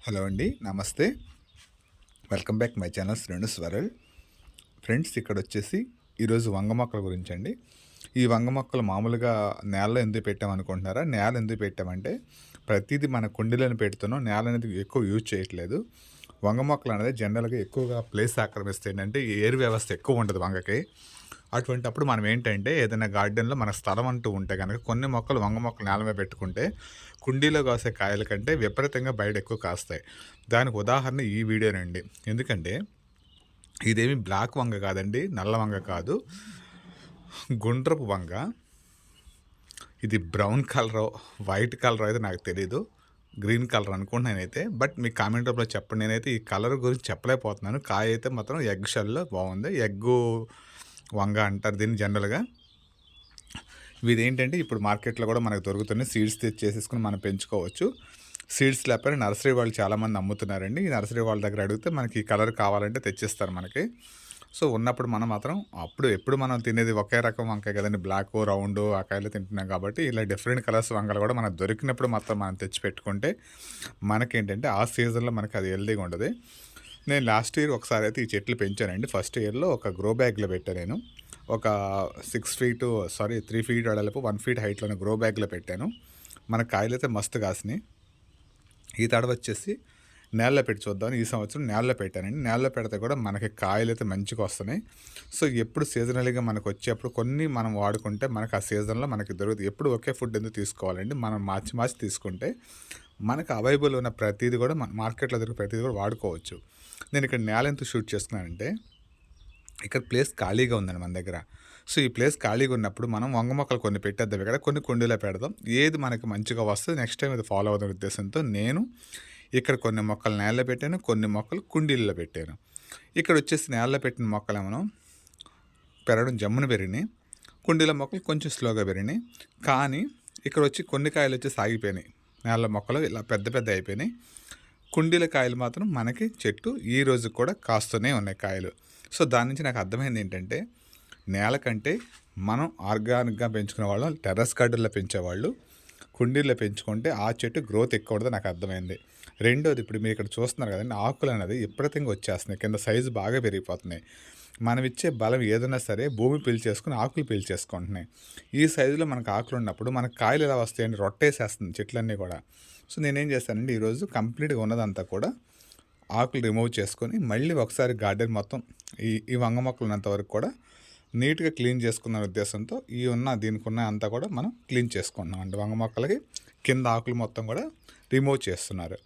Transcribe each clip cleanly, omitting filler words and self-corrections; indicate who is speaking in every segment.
Speaker 1: Hello అండి. నమస్తే. Welcome back my channel శ్రేణుస్ వరల్డ్. ఫ్రెండ్స్ ఇక్కడొచ్చేసి ఈరోజు వంగ మొక్కల గురించండి. ఈ వంగ మొక్కలు మామూలుగా నేలలో ఎందుకు పెట్టామనుకుంటున్నారా? నేల ఎందుకు పెట్టామంటే ప్రతీదీ మన కుండీలోనే పెడుతున్నాం. నేల అనేది ఎక్కువ యూజ్ చేయట్లేదు. వంగ మొక్కలు అనేది జనరల్‌గా ఎక్కువగా ప్లేస్ ఆక్రమిస్తాయి. ఏంటంటే ఎయిర్ వ్యవస్థ ఎక్కువ ఉండదు వంగకి. అటువంటప్పుడు మనం ఏంటంటే ఏదైనా గార్డెన్‌లో మన స్థలం అంటూ ఉంటే గనక కొన్ని మొక్కలు వంగ మొక్కలు నేల మీద పెట్టుకుంటే కుండీలో కాసే కాయల కంటే విపరీతంగా బయట ఎక్కువ కాస్తాయి. దానికి ఉదాహరణ ఈ వీడియోనండి. ఎందుకంటే ఇదేమి బ్లాక్ వంగ కాదండి. నల్ల వంగ కాదు. గుండ్రపు వంగ. ఇది బ్రౌన్ కలరో, వైట్ కలరో అయితే నాకు తెలీదు. గ్రీన్ కలర్ అనుకుంటున్నా నేనైతే. బట్ మీకు కామెంట్ రూపంలో చెప్పండి. నేనైతే ఈ కలర్ గురించి చెప్పలేకపోతున్నాను. కాయ అయితే మాత్రం ఎగ్ షెల్‌లో బాగుంది. ఎగ్గు వంగ అంటారు దీన్ని జనరల్‌గా. ఇదేంటంటే ఇప్పుడు మార్కెట్‌లో కూడా మనకు దొరుకుతున్నాయి. సీడ్స్ తెచ్చేసేసుకొని మనం పెంచుకోవచ్చు. సీడ్స్ లేకపోతే నర్సరీ వాళ్ళు చాలామంది అమ్ముతున్నారండి. ఈ నర్సరీ వాళ్ళ దగ్గర అడిగితే మనకి ఈ కలర్ కావాలంటే తెచ్చిస్తారు మనకి. సో, ఉన్నప్పుడు మనం మాత్రం ఎప్పుడు మనం తినేది ఒకే రకం వంకాయ కదండీ. బ్లాకు, రౌండు ఆ కాయలు తింటున్నాం కాబట్టి ఇలా డిఫరెంట్ కలర్స్ వంగలు కూడా మనకు దొరికినప్పుడు మాత్రం మనం తెచ్చి పెట్టుకుంటే మనకేంటంటే ఆ సీజన్‌లో మనకి అది హెల్తీగా ఉంటది. నేను లాస్ట్ ఇయర్ ఒకసారి అయితే ఈ చెట్లు పెంచానండి. ఫస్ట్ ఇయర్‌లో ఒక గ్రో బ్యాగ్‌లో పెట్టా నేను. ఒక 3 ఫీట్ వెడల్పు 1 ఫీట్ హైట్‌లోనే గ్రో బ్యాగ్‌లో పెట్టాను. మన కాయలైతే మస్తు కాసినాయి. ఈ తడవ వచ్చేసి నేలలో పెట్టి చూద్దామని ఈ సంవత్సరం నేలలో పెట్టానండి. నేలలో పెడితే కూడా మనకి కాయలైతే మంచిగా వస్తున్నాయి. సో, ఎప్పుడు సీజనల్‌గా మనకు వచ్చేప్పుడు కొన్ని మనం వాడుకుంటే మనకు ఆ సీజన్‌లో మనకి దొరుకుతాయి. ఎప్పుడు ఒకే ఫుడ్ ఎందుకు తీసుకోవాలండి. మనం మార్చి మార్చి తీసుకుంటే మనకు అవైలబుల్ ఉన్న ప్రతీది కూడా మార్కెట్‌లో దొరికే ప్రతీది కూడా వాడుకోవచ్చు. నేను ఇక్కడ నేల ఎందుకు షూట్ చేస్తున్నానంటే ఇక్కడ ప్లేస్ ఖాళీగా ఉందండి మన దగ్గర. సో, ఈ ప్లేస్ ఖాళీగా ఉన్నప్పుడు మనం వంగ మొక్కలు కొన్ని పెట్టేద్దాం ఇక్కడ. కొన్ని కుండీలో పెడదాం. ఏది మనకి మంచిగా వస్తే నెక్స్ట్ టైం అది ఫాలో అవుదాం ఉద్దేశంతో నేను ఇక్కడ కొన్ని మొక్కలు నేలలో పెట్టాను. కొన్ని మొక్కలు కుండీల్లో పెట్టాను. ఇక్కడొచ్చేసి నేలలో పెట్టిన మొక్కలేమో పెరగడం జమ్మున పెరిగినాయి. కుండీల మొక్కలు కొంచెం స్లోగా పెరిగినాయి. కానీ ఇక్కడొచ్చి కొన్ని కాయలొచ్చేసి ఆగిపోయినాయి. నేల మొక్కలు ఇలా పెద్ద పెద్ద అయిపోయినాయి. కుండీల కాయలు మాత్రం మనకి చెట్టు ఈ రోజు కూడా కాస్తూనే ఉన్నాయి కాయలు. సో, దాని నుంచి నాకు అర్థమైంది ఏంటంటే నేల కంటే మనం ఆర్గానిక్‌గా పెంచుకునే వాళ్ళం టెర్రస్ గార్డెన్‌లో పెంచేవాళ్ళు కుండీల్లో పెంచుకుంటే ఆ చెట్టు గ్రోత్ ఎక్కువ ఉంటదని నాకు అర్థమైంది. రెండోది ఇప్పుడు మీరు ఇక్కడ చూస్తున్నారు కదండీ ఆకులు అనేది విపరీతంగా వచ్చేస్తున్నాయి. కింద సైజు బాగా పెరిగిపోతున్నాయి. మనం ఇచ్చే బలం ఏదైనా సరే భూమి పీల్చేసుకొని ఆకులు పీల్చేసుకుంటున్నాయి. ఈ సైజులో మనకు ఆకులు ఉన్నప్పుడు మనకు కాయలు ఎలా వస్తాయండి రొట్టేసేస్తుంది చెట్లన్నీ కూడా. సో, నేనేం చేశానంటే ఈరోజు కంప్లీట్‌గా ఉన్నదంతా కూడా ఆకులు రిమూవ్ చేసుకొని మళ్ళీ ఒకసారి గార్డెన్ మొత్తం ఈ వంగ మొక్కలు ఉన్నంత వరకు కూడా నీట్‌గా క్లీన్ చేసుకున్న ఉద్దేశంతో దీనికి ఉన్న అంతా కూడా మనం క్లీన్ చేసుకుంటున్నాం అండి. వంగ మొక్కలకి కింద ఆకులు మొత్తం కూడా రిమూవ్ చేస్తున్నారు.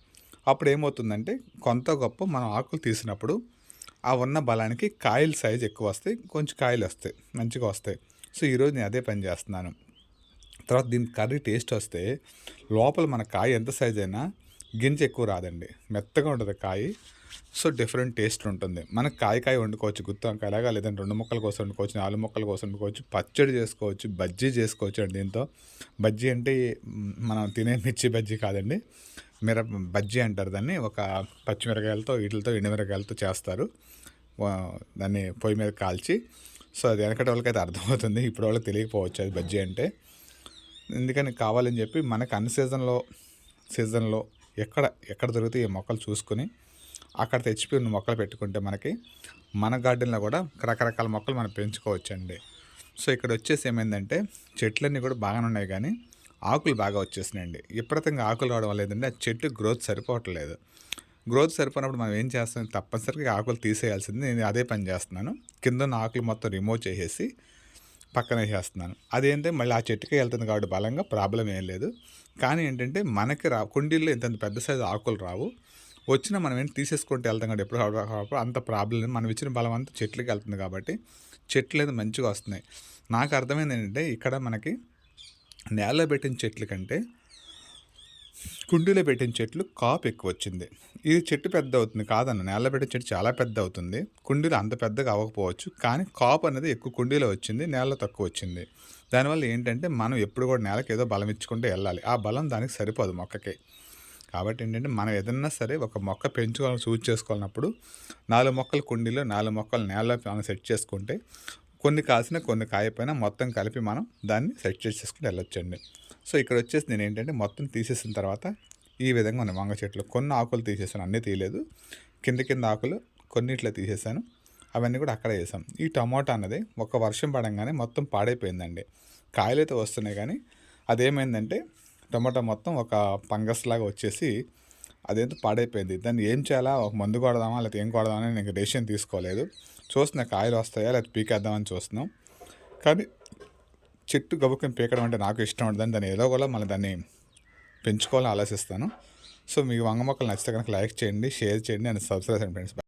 Speaker 1: అప్పుడు ఏమవుతుందంటే కొంత గొప్ప మనం ఆకులు తీసినప్పుడు ఆ ఉన్న బలానికి కాయల సైజ్ ఎక్కువ వస్తాయి. కొంచెం కాయలు వస్తాయి. మంచిగా వస్తాయి. సో, ఈరోజు నేను అదే పని చేస్తున్నాను. తర్వాత దీని కర్రీ టేస్ట్ వస్తే లోపల మన కాయ ఎంత సైజ్ అయినా గింజ ఎక్కువ రాదండి. మెత్తగా ఉంటుంది కాయ. సో, డిఫరెంట్ టేస్ట్ ఉంటుంది. మనకు కాయ వండుకోవచ్చు గుత్తి వంకాయలాగా, లేదంటే 2 ముక్కల కోసం వండుకోవచ్చు, 4 ముక్కల కోసం వండుకోవచ్చు, పచ్చడి చేసుకోవచ్చు, బజ్జీ చేసుకోవచ్చు అండి దీంతో. బజ్జీ అంటే మనం తినే మిర్చి బజ్జీ కాదండి. బజ్జీ అంటారు దాన్ని. ఒక పచ్చిమిరకాయలతో వీటిలతో ఎండుమిరకాయలతో చేస్తారు. దాన్ని పొయ్యి మీద కాల్చి. సో, అది వెనకటి వాళ్ళకైతే అర్థమవుతుంది. ఇప్పుడు వాళ్ళకి తెలియకపోవచ్చు అది బజ్జీ అంటే. ఎందుకని కావాలని చెప్పి మనకు అన్ని సీజన్లో ఎక్కడ దొరికితే ఈ మొక్కలు చూసుకొని అక్కడ తెచ్చిపోయిన మొక్కలు పెట్టుకుంటే మన గార్డెన్లో కూడా రకరకాల మొక్కలు మనం పెంచుకోవచ్చండి. సో, ఇక్కడ వచ్చేసి ఏమైందంటే చెట్లన్నీ కూడా బాగానే ఉన్నాయి కానీ ఆకులు బాగా వచ్చేసినాయండి. విపరీతంగా ఆకులు రావడం వల్ల ఏంటంటే ఆ చెట్టు గ్రోత్ సరిపోవట్లేదు. గ్రోత్ సరిపోయినప్పుడు మనం ఏం చేస్తాం తప్పనిసరిగా ఆకులు తీసేయాల్సింది. నేను అదే పని చేస్తున్నాను. కింద ఉన్న ఆకులు మొత్తం రిమూవ్ చేసేసి పక్కన వేసేస్తున్నాను. అదేంటే మళ్ళీ ఆ చెట్టుకే వెళ్తుంది కాబట్టి బలంగా ప్రాబ్లం ఏం లేదు. కానీ ఏంటంటే మనకి కుండీల్లో ఇంతంత పెద్ద సైజు ఆకులు రావు. వచ్చినా మనం ఏంటి తీసేసుకుంటూ వెళ్తాం కాబట్టి ఎప్పుడు అంత ప్రాబ్లం లేదు. మనం ఇచ్చిన బలం అంతా చెట్లకి వెళ్తుంది కాబట్టి చెట్లు అయితే మంచిగా వస్తున్నాయి. నాకు అర్థమైంది ఏంటంటే ఇక్కడ మనకి నేలలో పెట్టిన చెట్ల కంటే కుండీలో పెట్టిన చెట్లు కాపు ఎక్కువ వచ్చింది. ఇది చెట్టు పెద్ద అవుతుంది కాదన్న. నేలలో పెట్టిన చెట్టు చాలా పెద్ద అవుతుంది. కుండీలో అంత పెద్దగా అవ్వకపోవచ్చు. కానీ కాపు అనేది ఎక్కువ కుండీలో వచ్చింది. నేలలో తక్కువ వచ్చింది. దానివల్ల ఏంటంటే మనం ఎప్పుడు కూడా నేలకి ఏదో బలం ఇచ్చుకుంటూ వెళ్ళాలి. ఆ బలం దానికి సరిపోదు మొక్కకి. కాబట్టి ఏంటంటే మనం ఏదన్నా సరే ఒక మొక్క పెంచుకోవాలని చేసుకోవాలన్నప్పుడు 4 మొక్కలు కుండీలో 4 మొక్కలు నేలలో మనం సెట్ చేసుకుంటే కొన్ని కాసిన కొన్ని కాయపోయినా మొత్తం కలిపి మనం దాన్ని సెట్ చేసేసుకుని వెళ్ళొచ్చండి. సో, ఇక్కడ వచ్చేసి నేను ఏంటంటే మొత్తం తీసేసిన తర్వాత ఈ విధంగా ఉన్నాయి వంగ చెట్లు. కొన్ని ఆకులు తీసేసాను, అన్నీ తీయలేదు. కింద ఆకులు కొన్ని ఇట్లా తీసేసాను. అవన్నీ కూడా అక్కడే వేసాం. ఈ టమోటా అన్నది ఒక వర్షం పడంగానే మొత్తం పాడైపోయిందండి. కాయలైతే వస్తున్నాయి కానీ అదేమైందంటే టమోటా మొత్తం ఒక ఫంగస్ లాగా వచ్చేసి అదేంటో పాడైపోయింది. దాన్ని ఏం చేయాలా, ఒక మందు కొడదామా లేకపోతే ఏం కొడదామా అని నేను డెసిషన్ తీసుకోలేదు. చూస్తున్నా కాయలు వస్తాయా లేకపోతే పీకేద్దామని చూస్తున్నాం. కానీ చెట్టు గబుక్కుని పీకడం అంటే నాకు ఇష్టం ఉండదని దాన్ని ఏదో కూడా మళ్ళీ దాన్ని పెంచుకోవాలని ఆలోచిస్తాను. సో మీకు వంగ మొక్కలు నచ్చితే కనుక లైక్ చేయండి, షేర్ చేయండి అండ్ సబ్స్క్రైబ్ చేయండి ఫ్రెండ్స్.